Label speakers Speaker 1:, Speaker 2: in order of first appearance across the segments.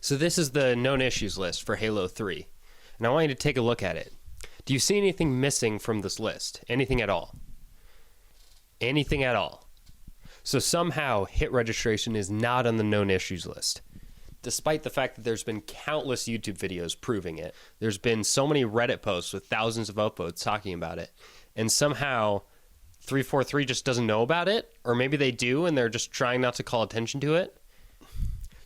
Speaker 1: So this is the known issues list for Halo 3, and I want you to take a look at it. Do you see anything missing from this list? Anything at all? Anything at all? So somehow hit registration is not on the known issues list, despite the fact that there's been countless YouTube videos proving it. There's been so many Reddit posts with thousands of upvotes talking about it, and somehow 343 just doesn't know about it, or maybe they do and they're just trying not to call attention to it.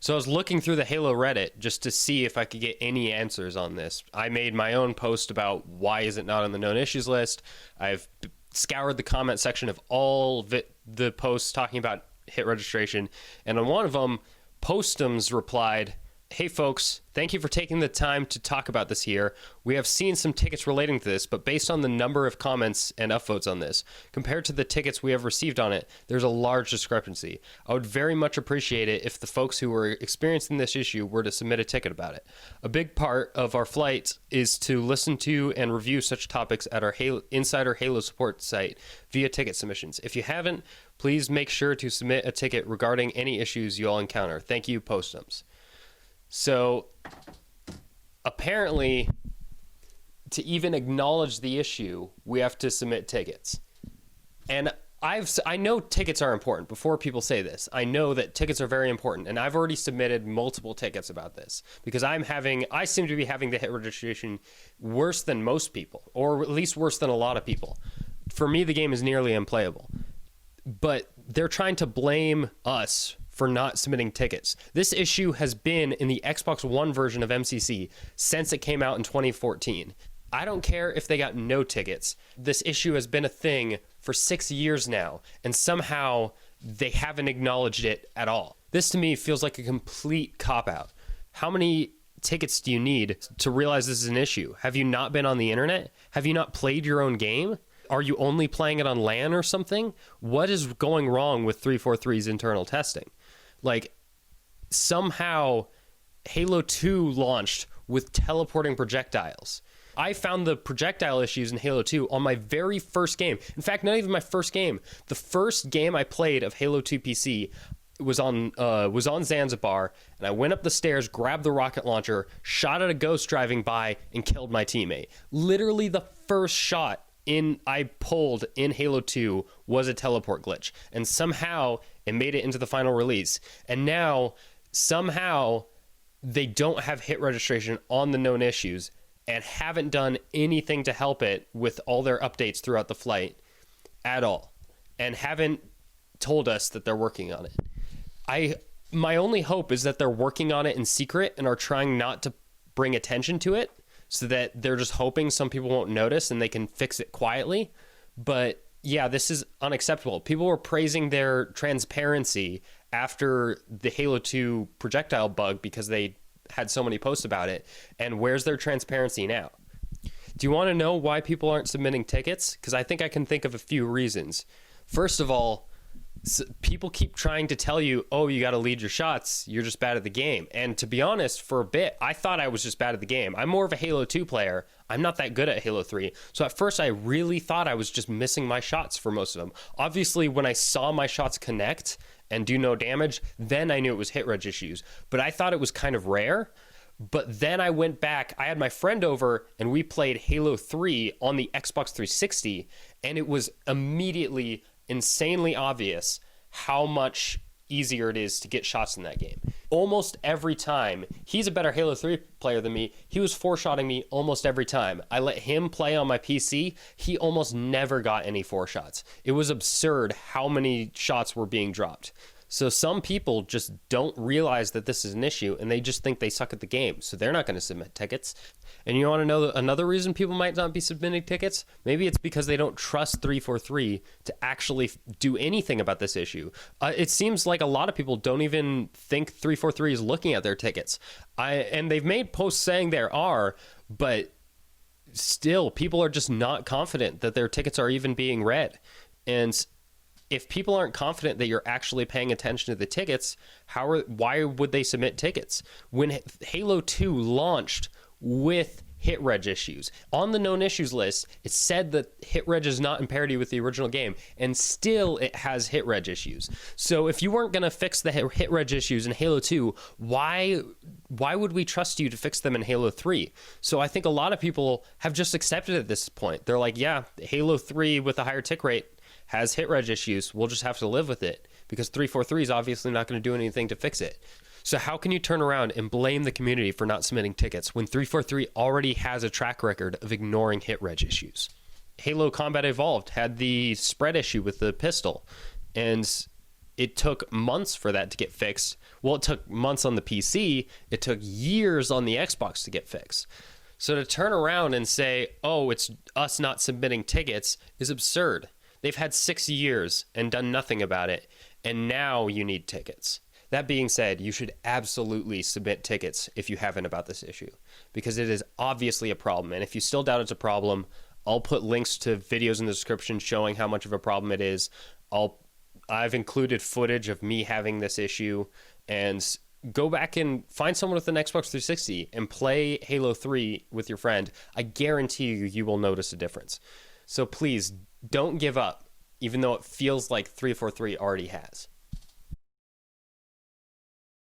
Speaker 1: So I was looking through the Halo Reddit just to see if I could get any answers on this. I made my own post about why is it not on the known issues list. I've scoured the comment section of all the posts talking about hit registration, and on one of them, Postums replied, "Hey folks, thank you for taking the time to talk about this here. We have seen some tickets relating to this, but based on the number of comments and upvotes on this, compared to the tickets we have received on it, there's a large discrepancy. I would very much appreciate it if the folks who were experiencing this issue were to submit a ticket about it. A big part of our flight is to listen to and review such topics at our Insider Halo support site via ticket submissions. If you haven't, please make sure to submit a ticket regarding any issues you all encounter. Thank you, Postums." So apparently, to even acknowledge the issue, we have to submit tickets. And I know tickets are important. Before people say this, I know that tickets are very important, and I've already submitted multiple tickets about this because I seem to be having the hit registration worse than most people, or at least worse than a lot of people. For me, the game is nearly unplayable. But they're trying to blame us for not submitting tickets. This issue has been in the Xbox One version of MCC since it came out in 2014. I don't care if they got no tickets. This issue has been a thing for 6 years now, and somehow they haven't acknowledged it at all. This to me feels like a complete cop-out. How many tickets do you need to realize this is an issue? Have you not been on the internet? Have you not played your own game? Are you only playing it on LAN or something? What is going wrong with 343's internal testing? Like, somehow Halo 2 launched with teleporting projectiles. I found the projectile issues in Halo 2 on my very first game. In fact, not even my first game. The first game I played of Halo 2 PC was on Zanzibar, and I went up the stairs, grabbed the rocket launcher, shot at a ghost driving by, and killed my teammate. Literally the first shot I pulled in Halo 2 was a teleport glitch, and somehow it made it into the final release. And now somehow they don't have hit registration on the known issues and haven't done anything to help it with all their updates throughout the flight at all, and haven't told us that they're working on it. My only hope is that they're working on it in secret and are trying not to bring attention to it, so that they're just hoping some people won't notice and they can fix it quietly. But yeah, this is unacceptable. People were praising their transparency after the Halo 2 projectile bug because they had so many posts about it. And where's their transparency now? Do you want to know why people aren't submitting tickets? Because I think I can think of a few reasons. First of all, people keep trying to tell you, oh, you got to lead your shots, you're just bad at the game. And to be honest, for a bit, I thought I was just bad at the game. I'm more of a Halo 2 player. I'm not that good at Halo 3. So at first, I really thought I was just missing my shots for most of them. Obviously, when I saw my shots connect and do no damage, then I knew it was hit reg issues. But I thought it was kind of rare. But then I went back, I had my friend over, and we played Halo 3 on the Xbox 360, and it was immediately insanely obvious how much easier it is to get shots in that game. Almost every time, he's a better Halo 3 player than me, he was four-shotting me almost every time. I let him play on my PC, he almost never got any four shots. It was absurd how many shots were being dropped. So some people just don't realize that this is an issue, and they just think they suck at the game, so they're not going to submit tickets. And you want to know another reason people might not be submitting tickets? Maybe it's because they don't trust 343 to actually do anything about this issue. It seems like a lot of people don't even think 343 is looking at their tickets. And they've made posts saying there are, but still, people are just not confident that their tickets are even being read. And if people aren't confident that you're actually paying attention to the tickets, why would they submit tickets? When Halo 2 launched with hit reg issues, on the known issues list, it said that hit reg is not in parity with the original game, and still it has hit reg issues. So if you weren't going to fix the hit reg issues in Halo 2, why why would we trust you to fix them in Halo 3? So I think a lot of people have just accepted at this point. They're like, yeah, Halo 3 with a higher tick rate has hit reg issues. We'll just have to live with it because 343 is obviously not going to do anything to fix it. So how can you turn around and blame the community for not submitting tickets when 343 already has a track record of ignoring hit reg issues? Halo Combat Evolved had the spread issue with the pistol, and it took months for that to get fixed. Well, it took months on the PC. It took years on the Xbox to get fixed. So to turn around and say, oh, it's us not submitting tickets is absurd. They've had 6 years and done nothing about it, and now you need tickets. That being said, you should absolutely submit tickets if you haven't about this issue, because it is obviously a problem. And if you still doubt it's a problem, I'll put links to videos in the description showing how much of a problem it is. I've included footage of me having this issue, and go back and find someone with an Xbox 360 and play Halo 3 with your friend. I guarantee you will notice a difference. So please don't give up, even though it feels like 343 already has.